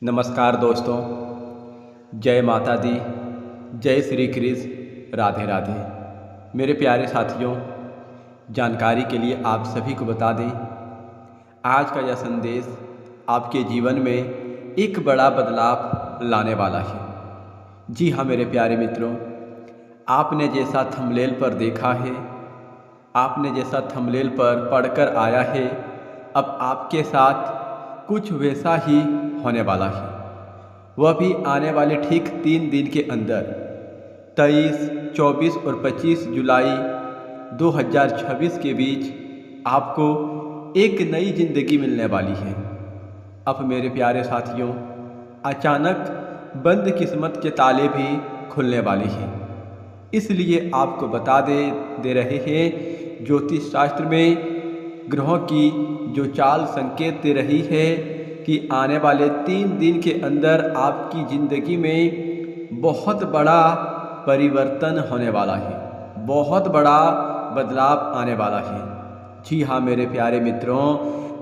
नमस्कार दोस्तों। जय माता दी। जय श्री कृष्ण। राधे राधे। मेरे प्यारे साथियों, जानकारी के लिए आप सभी को बता दें, आज का यह संदेश आपके जीवन में एक बड़ा बदलाव लाने वाला है। जी हाँ मेरे प्यारे मित्रों, आपने जैसा थंबनेल पर देखा है, आपने जैसा थंबनेल पर पढ़कर आया है, अब आपके साथ कुछ वैसा ही होने वाला है। वह भी आने वाले ठीक 3 दिन के अंदर 23, 24 और 25 जुलाई 2026 के बीच आपको एक नई जिंदगी मिलने वाली है। अब मेरे प्यारे साथियों, अचानक बंद किस्मत के ताले भी खुलने वाले हैं। इसलिए आपको बता दे रहे हैं, ज्योतिष शास्त्र में ग्रहों की जो चाल संकेत दे रही है कि आने वाले 3 दिन के अंदर आपकी ज़िंदगी में बहुत बड़ा परिवर्तन होने वाला है, बहुत बड़ा बदलाव आने वाला है। जी हाँ मेरे प्यारे मित्रों,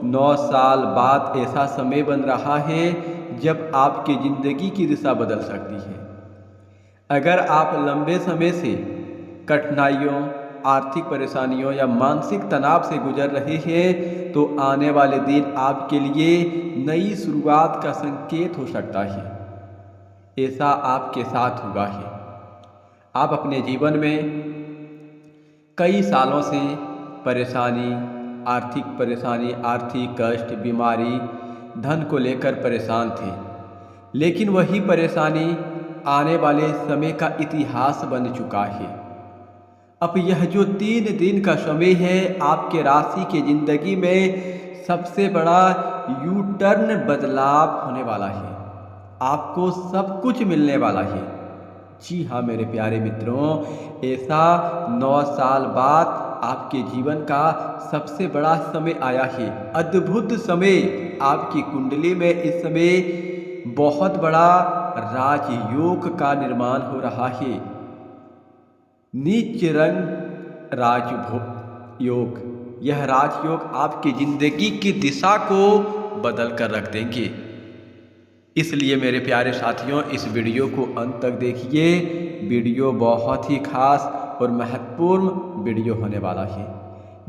9 साल बाद ऐसा समय बन रहा है जब आपकी ज़िंदगी की दिशा बदल सकती है। अगर आप लंबे समय से कठिनाइयों, आर्थिक परेशानियों या मानसिक तनाव से गुजर रहे हैं तो आने वाले दिन आपके लिए नई शुरुआत का संकेत हो सकता है। ऐसा आपके साथ हुआ है। आप अपने जीवन में कई सालों से परेशानी, आर्थिक कष्ट, बीमारी, धन को लेकर परेशान थे, लेकिन वही परेशानी आने वाले समय का इतिहास बन चुका है। अब यह जो 3 दिन का समय है, आपके राशि की ज़िंदगी में सबसे बड़ा यू टर्न बदलाव होने वाला है। आपको सब कुछ मिलने वाला है। जी हाँ मेरे प्यारे मित्रों, ऐसा 9 साल बाद आपके जीवन का सबसे बड़ा समय आया है। अद्भुत समय। आपकी कुंडली में इस समय बहुत बड़ा राजयोग का निर्माण हो रहा है। नीच रंग राजयोग। यह राजयोग आपकी जिंदगी की दिशा को बदल कर रख देंगे। इसलिए मेरे प्यारे साथियों, इस वीडियो को अंत तक देखिए। वीडियो बहुत ही खास और महत्वपूर्ण वीडियो होने वाला है।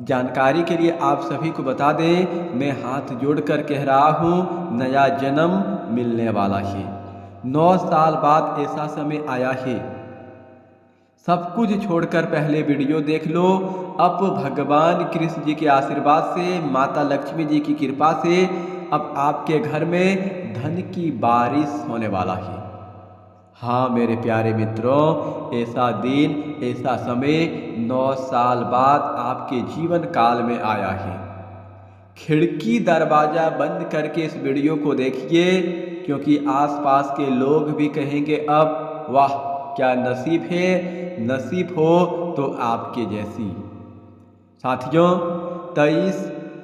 जानकारी के लिए आप सभी को बता दें, मैं हाथ जोड़कर कह रहा हूँ, नया जन्म मिलने वाला है। 9 साल बाद ऐसा समय आया है। सब कुछ छोड़कर पहले वीडियो देख लो। अब भगवान कृष्ण जी के आशीर्वाद से, माता लक्ष्मी जी की कृपा से अब आपके घर में धन की बारिश होने वाला है। हाँ मेरे प्यारे मित्रों, ऐसा दिन, ऐसा समय 9 साल बाद आपके जीवन काल में आया है। खिड़की दरवाज़ा बंद करके इस वीडियो को देखिए, क्योंकि आसपास के लोग भी कहेंगे, अब वाह क्या नसीब है, नसीब हो तो आपके जैसी। साथियों, 23,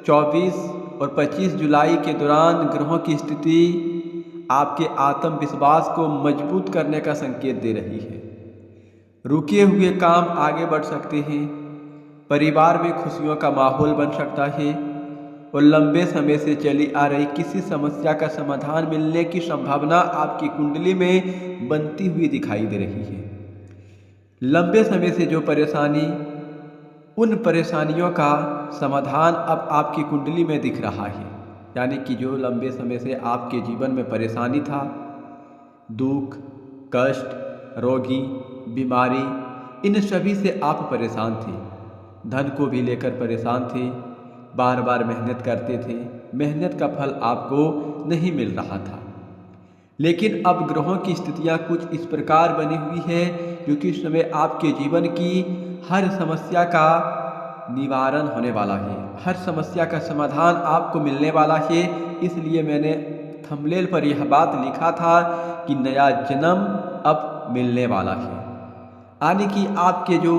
24 और 25 जुलाई के दौरान ग्रहों की स्थिति आपके आत्मविश्वास को मजबूत करने का संकेत दे रही है। रुके हुए काम आगे बढ़ सकते हैं, परिवार में खुशियों का माहौल बन सकता है और लंबे समय से चली आ रही किसी समस्या का समाधान मिलने की संभावना आपकी कुंडली में बनती हुई दिखाई दे रही है। लंबे समय से जो परेशानी, उन परेशानियों का समाधान अब आपकी कुंडली में दिख रहा है। यानी कि जो लंबे समय से आपके जीवन में परेशानी था, दुख, कष्ट, रोगी, बीमारी, इन सभी से आप परेशान थे। धन को भी लेकर परेशान थे, बार बार मेहनत करते थे, मेहनत का फल आपको नहीं मिल रहा था। लेकिन अब ग्रहों की स्थितियां कुछ इस प्रकार बनी हुई है, जो कि इस समय आपके जीवन की हर समस्या का निवारण होने वाला है, हर समस्या का समाधान आपको मिलने वाला है। इसलिए मैंने थंबनेल पर यह बात लिखा था कि नया जन्म अब मिलने वाला है। यानी कि आपके जो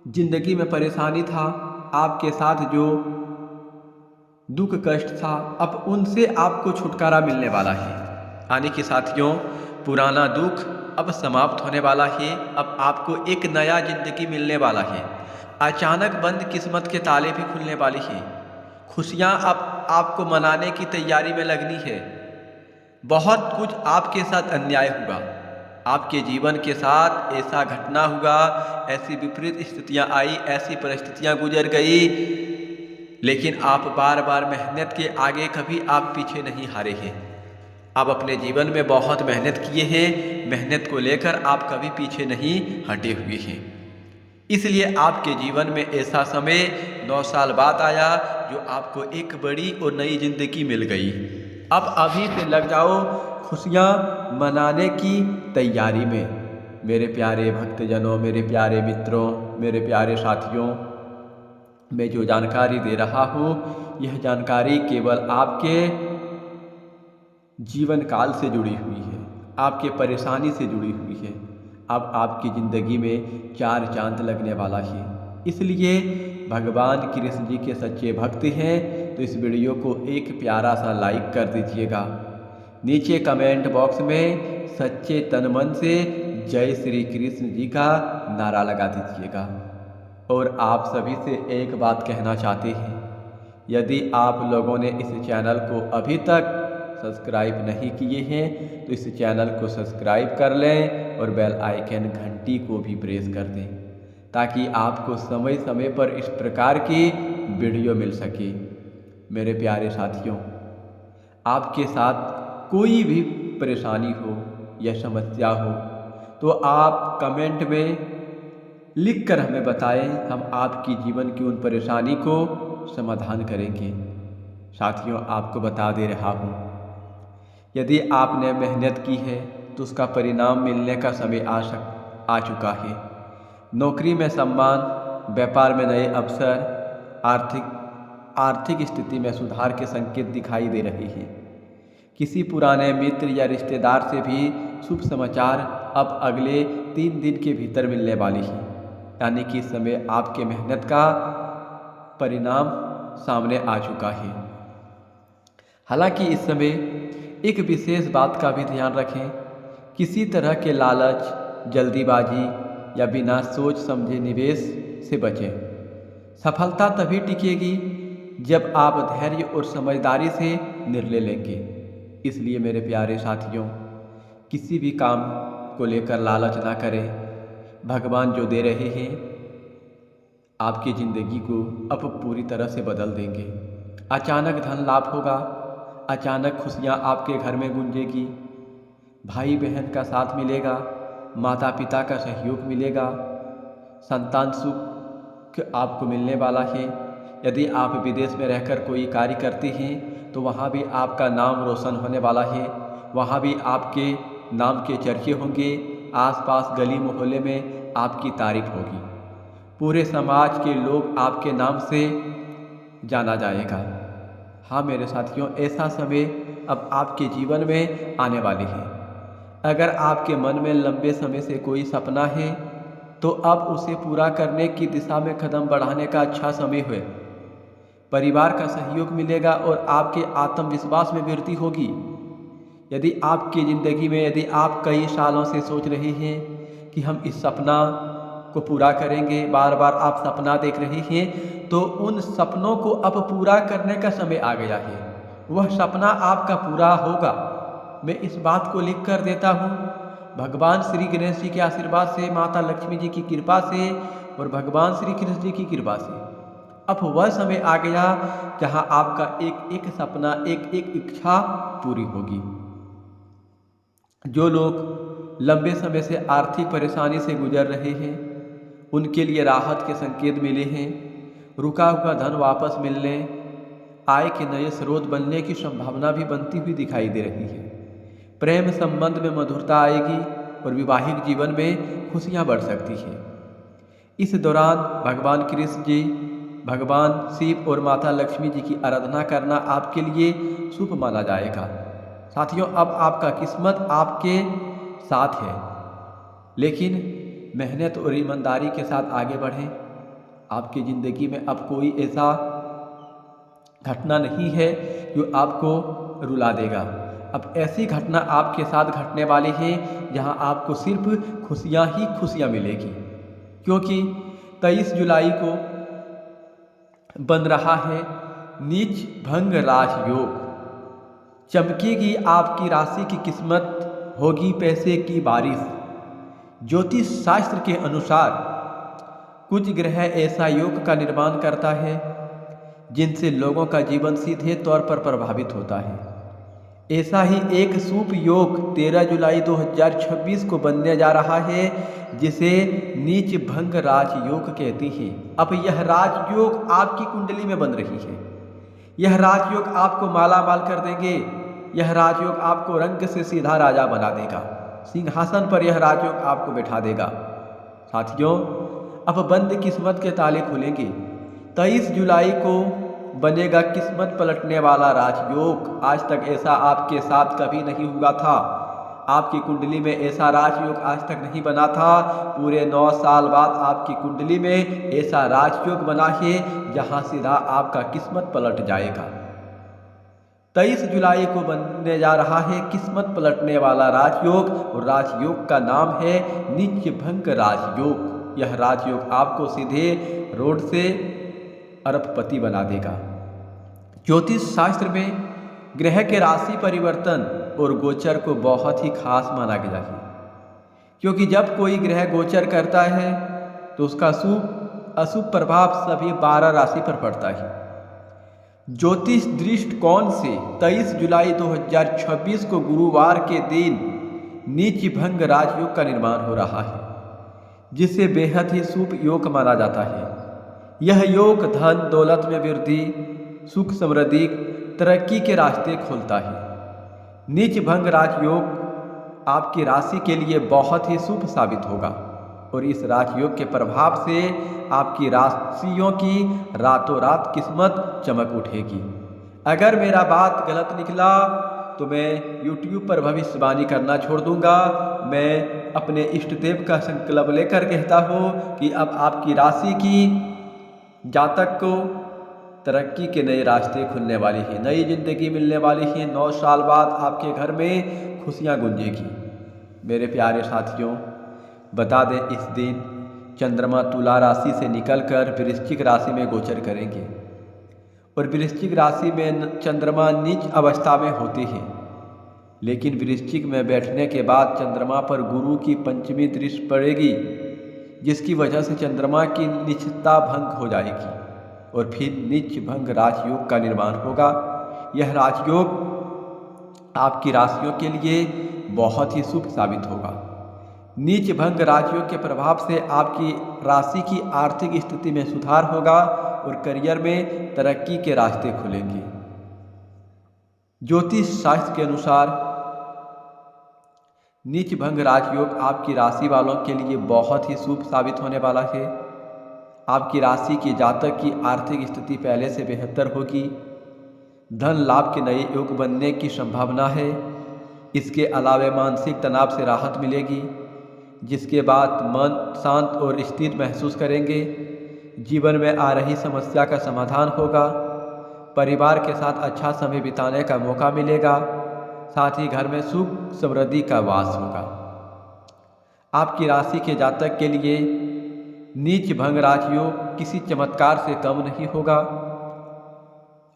जिंदगी में परेशानी था, आपके साथ जो दुख कष्ट था, अब उनसे आपको छुटकारा मिलने वाला है। यानी कि साथियों, पुराना दुख अब समाप्त होने वाला है। अब आपको एक नया जिंदगी मिलने वाला है। अचानक बंद किस्मत के ताले भी खुलने वाली है। खुशियां अब आपको मनाने की तैयारी में लगनी है। बहुत कुछ आपके साथ अन्याय हुआ, आपके जीवन के साथ ऐसा घटना हुआ, ऐसी विपरीत स्थितियां आई, ऐसी परिस्थितियां गुजर गई, लेकिन आप बार बार मेहनत के आगे कभी आप पीछे नहीं हारे हैं। आप अपने जीवन में बहुत मेहनत किए हैं, मेहनत को लेकर आप कभी पीछे नहीं हटे हुए हैं। इसलिए आपके जीवन में ऐसा समय 9 साल बाद आया जो आपको एक बड़ी और नई जिंदगी मिल गई। अब अभी से लग जाओ खुशियाँ मनाने की तैयारी में। मेरे प्यारे भक्तजनों, मेरे प्यारे मित्रों, मेरे प्यारे साथियों, मैं जो जानकारी दे रहा हूँ, यह जानकारी केवल आपके जीवन काल से जुड़ी हुई है, आपके परेशानी से जुड़ी हुई है। अब आपकी ज़िंदगी में 4 चांद लगने वाला है। इसलिए भगवान कृष्ण जी के सच्चे भक्त हैं तो इस वीडियो को एक प्यारा सा लाइक कर दीजिएगा। नीचे कमेंट बॉक्स में सच्चे तन मन से जय श्री कृष्ण जी का नारा लगा दीजिएगा। और आप सभी से एक बात कहना चाहते हैं, यदि आप लोगों ने इस चैनल को अभी तक सब्सक्राइब नहीं किए हैं तो इस चैनल को सब्सक्राइब कर लें और बेल आइकन घंटी को भी प्रेस कर दें ताकि आपको समय समय पर इस प्रकार की वीडियो मिल सके। मेरे प्यारे साथियों, आपके साथ कोई भी परेशानी हो या समस्या हो तो आप कमेंट में लिखकर हमें बताएं, हम आपकी जीवन की उन परेशानी को समाधान करेंगे। साथियों, आपको बता दे रहा हूँ, यदि आपने मेहनत की है तो उसका परिणाम मिलने का समय आ चुका है। नौकरी में सम्मान, व्यापार में नए अवसर, आर्थिक स्थिति में सुधार के संकेत दिखाई दे रहे हैं। किसी पुराने मित्र या रिश्तेदार से भी शुभ समाचार अब अगले 3 दिन के भीतर मिलने वाली है, यानी कि इस समय आपके मेहनत का परिणाम सामने आ चुका है। हालांकि इस समय एक विशेष बात का भी ध्यान रखें, किसी तरह के लालच, जल्दीबाजी या बिना सोच समझे निवेश से बचें। सफलता तभी टिकेगी जब आप धैर्य और समझदारी से निर्णय लेंगे। इसलिए मेरे प्यारे साथियों, किसी भी काम को लेकर लालच ना करें। भगवान जो दे रहे हैं आपकी ज़िंदगी को अब पूरी तरह से बदल देंगे। अचानक धन लाभ होगा, अचानक खुशियाँ आपके घर में गूंजेगी, भाई बहन का साथ मिलेगा, माता पिता का सहयोग मिलेगा, संतान सुख आपको मिलने वाला है। यदि आप विदेश में रहकर कोई कार्य करते हैं तो वहाँ भी आपका नाम रोशन होने वाला है, वहाँ भी आपके नाम के चर्चे होंगे, आसपास गली मोहल्ले में आपकी तारीफ होगी, पूरे समाज के लोग आपके नाम से जाना जाएगा। हाँ मेरे साथियों, ऐसा समय अब आपके जीवन में आने वाली है। अगर आपके मन में लंबे समय से कोई सपना है तो अब उसे पूरा करने की दिशा में कदम बढ़ाने का अच्छा समय है। परिवार का सहयोग मिलेगा और आपके आत्मविश्वास में वृद्धि होगी। यदि आपकी ज़िंदगी में यदि आप कई सालों से सोच रहे हैं कि हम इस सपना को पूरा करेंगे, बार बार आप सपना देख रहे हैं, तो उन सपनों को अब पूरा करने का समय आ गया है। वह सपना आपका पूरा होगा, मैं इस बात को लिख कर देता हूँ। भगवान श्री गणेश जी के आशीर्वाद से, माता लक्ष्मी जी की कृपा से और भगवान श्री कृष्ण जी की कृपा से अब वह समय आ गया जहाँ आपका एक एक सपना, एक एक इच्छा पूरी होगी। जो लोग लंबे समय से आर्थिक परेशानी से गुजर रहे हैं उनके लिए राहत के संकेत मिले हैं। रुका हुआ धन वापस मिलने, आय के नए स्रोत बनने की संभावना भी बनती हुई दिखाई दे रही है। प्रेम संबंध में मधुरता आएगी और वैवाहिक जीवन में खुशियां बढ़ सकती हैं। इस दौरान भगवान कृष्ण जी, भगवान शिव और माता लक्ष्मी जी की आराधना करना आपके लिए शुभ माना जाएगा। साथियों, अब आपका किस्मत आपके साथ है, लेकिन मेहनत और ईमानदारी के साथ आगे बढ़ें। आपकी ज़िंदगी में अब कोई ऐसा घटना नहीं है जो आपको रुला देगा। अब ऐसी घटना आपके साथ घटने वाली है जहां आपको सिर्फ खुशियां ही खुशियां मिलेगी, क्योंकि 23 जुलाई को बन रहा है नीच भंग राजयोग। चमकेगी आपकी राशि की किस्मत, होगी पैसे की बारिश। ज्योतिष शास्त्र के अनुसार कुछ ग्रह ऐसा योग का निर्माण करता है जिनसे लोगों का जीवन सीधे तौर पर प्रभावित होता है। ऐसा ही एक शुभ योग 13 जुलाई 2026 को बनने जा रहा है, जिसे नीच भंग राजयोग कहती हैं। अब यह राजयोग आपकी कुंडली में बन रही है। यह राजयोग आपको माला माल कर देंगे। यह राजयोग आपको रंग से सीधा राजा बना देगा। सिंहासन पर यह राजयोग आपको बैठा देगा। साथियों, अब बंद किस्मत के ताले खुलेंगे। 23 जुलाई को बनेगा किस्मत पलटने वाला राजयोग। आज तक ऐसा आपके साथ कभी नहीं हुआ था। आपकी कुंडली में ऐसा राजयोग आज तक नहीं बना था। पूरे 9 साल बाद आपकी कुंडली में ऐसा राजयोग बना है जहां सीधा आपका किस्मत पलट जाएगा। 23 जुलाई को बनने जा रहा है किस्मत पलटने वाला राजयोग, और राजयोग का नाम है नीच भंग राजयोग। यह राजयोग आपको सीधे रोड से अरबपति बना देगा। ज्योतिष शास्त्र में ग्रह के राशि परिवर्तन और गोचर को बहुत ही खास माना गया है, क्योंकि जब कोई ग्रह गोचर करता है तो उसका शुभ अशुभ प्रभाव सभी 12 राशि पर पड़ता है। ज्योतिष दृष्टिकोण से 23 जुलाई 2026 को गुरुवार के दिन नीच भंग राजयोग का निर्माण हो रहा है, जिसे बेहद ही शुभ योग माना जाता है। यह योग धन दौलत में वृद्धि, सुख समृद्धि, तरक्की के रास्ते खोलता है। नीच भंग राजयोग आपकी राशि के लिए बहुत ही शुभ साबित होगा, और इस राजयोग के प्रभाव से आपकी राशियों की रातों रात किस्मत चमक उठेगी। अगर मेरा बात गलत निकला तो मैं YouTube पर भविष्यवाणी करना छोड़ दूंगा। मैं अपने इष्ट देव का संकल्प लेकर कहता हूँ कि अब आपकी राशि की जातक को तरक्की के नए रास्ते खुलने वाले हैं, नई जिंदगी मिलने वाली है। 9 साल बाद आपके घर में खुशियाँ गूंजेगी। मेरे प्यारे साथियों, बता दें, इस दिन चंद्रमा तुला राशि से निकलकर वृश्चिक राशि में गोचर करेंगे, और वृश्चिक राशि में चंद्रमा नीच अवस्था में होते हैं, लेकिन वृश्चिक में बैठने के बाद चंद्रमा पर गुरु की पंचमी दृष्टि पड़ेगी, जिसकी वजह से चंद्रमा की निचता भंग हो जाएगी और फिर नीच भंग राजयोग का निर्माण होगा। यह राजयोग आपकी राशियों के लिए बहुत ही शुभ साबित होगा। नीच भंग राजयोग के प्रभाव से आपकी राशि की आर्थिक स्थिति में सुधार होगा और करियर में तरक्की के रास्ते खुलेंगे। ज्योतिष शास्त्र के अनुसार नीच भंग राजयोग आपकी राशि वालों के लिए बहुत ही शुभ साबित होने वाला है। आपकी राशि के जातक की आर्थिक स्थिति पहले से बेहतर होगी। धन लाभ के नए योग बनने की संभावना है। इसके अलावा मानसिक तनाव से राहत मिलेगी, जिसके बाद मन शांत और स्थिर महसूस करेंगे। जीवन में आ रही समस्या का समाधान होगा। परिवार के साथ अच्छा समय बिताने का मौका मिलेगा। साथ ही घर में सुख समृद्धि का वास होगा। आपकी राशि के जातक के लिए नीच भंग राजयोग किसी चमत्कार से कम नहीं होगा।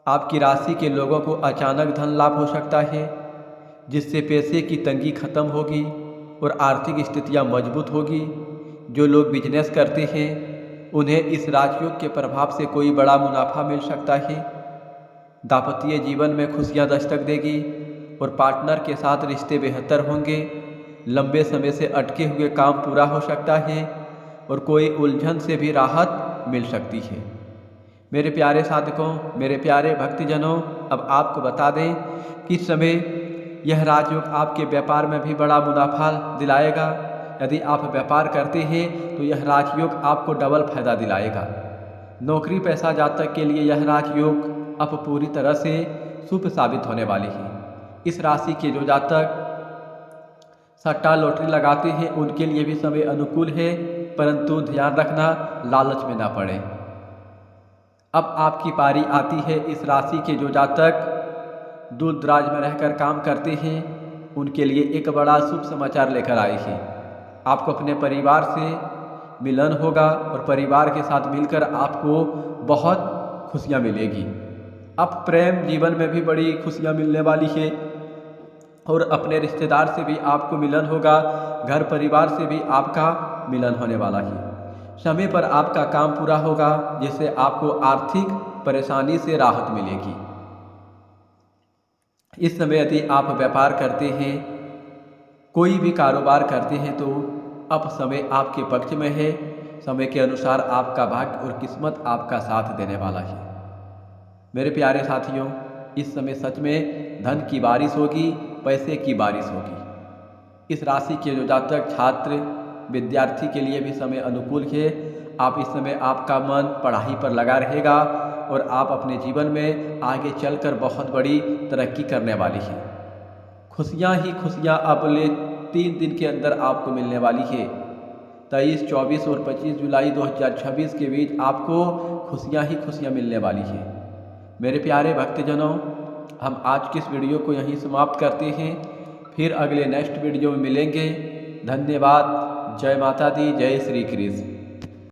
आपकी राशि के लोगों को अचानक धन लाभ हो सकता है, जिससे पैसे की तंगी खत्म होगी और आर्थिक स्थितियां मजबूत होगी। जो लोग बिजनेस करते हैं उन्हें इस राजयोग के प्रभाव से कोई बड़ा मुनाफा मिल सकता है। दाम्पत्य जीवन में खुशियां दस्तक देगी और पार्टनर के साथ रिश्ते बेहतर होंगे। लंबे समय से अटके हुए काम पूरा हो सकता है और कोई उलझन से भी राहत मिल सकती है। मेरे प्यारे साधकों, मेरे प्यारे भक्तजनों, अब आपको बता दें कि इस समय यह राजयोग आपके व्यापार में भी बड़ा मुनाफा दिलाएगा। यदि आप व्यापार करते हैं तो यह राजयोग आपको डबल फायदा दिलाएगा। नौकरी पेशा जातक के लिए यह राजयोग अब पूरी तरह से शुभ साबित होने वाली है। इस राशि के जो जातक सट्टा लॉटरी लगाते हैं उनके लिए भी समय अनुकूल है, परंतु ध्यान रखना लालच में ना पड़े। अब आपकी पारी आती है इस राशि के जो जातक दूर दराज में रहकर काम करते हैं उनके लिए एक बड़ा शुभ समाचार लेकर आए हैं। आपको अपने परिवार से मिलन होगा और परिवार के साथ मिलकर आपको बहुत खुशियां मिलेगी। अब प्रेम जीवन में भी बड़ी खुशियाँ मिलने वाली है और अपने रिश्तेदार से भी आपको मिलन होगा, घर परिवार से भी आपका मिलन होने वाला है। समय पर आपका काम पूरा होगा, जिससे आपको आर्थिक परेशानी से राहत मिलेगी। इस समय यदि आप व्यापार करते हैं, कोई भी कारोबार करते हैं, तो अब समय आपके पक्ष में है। समय के अनुसार आपका भाग्य और किस्मत आपका साथ देने वाला है। मेरे प्यारे साथियों, इस समय सच में धन की बारिश होगी, पैसे की बारिश होगी। इस राशि के जो जातक छात्र विद्यार्थी के लिए भी समय अनुकूल है। आप इस समय आपका मन पढ़ाई पर लगा रहेगा और आप अपने जीवन में आगे चलकर बहुत बड़ी तरक्की करने वाली हैं। खुशियाँ ही खुशियाँ अगले 3 दिन के अंदर आपको मिलने वाली है। 23, 24 और 25 जुलाई 2026 के बीच आपको खुशियाँ ही खुशियाँ मिलने वाली है। मेरे प्यारे भक्तजनों, हम आज की इस वीडियो को यहीं समाप्त करते हैं। फिर अगले नेक्स्ट वीडियो में मिलेंगे। धन्यवाद। जय माता दी, जय श्री कृष्ण।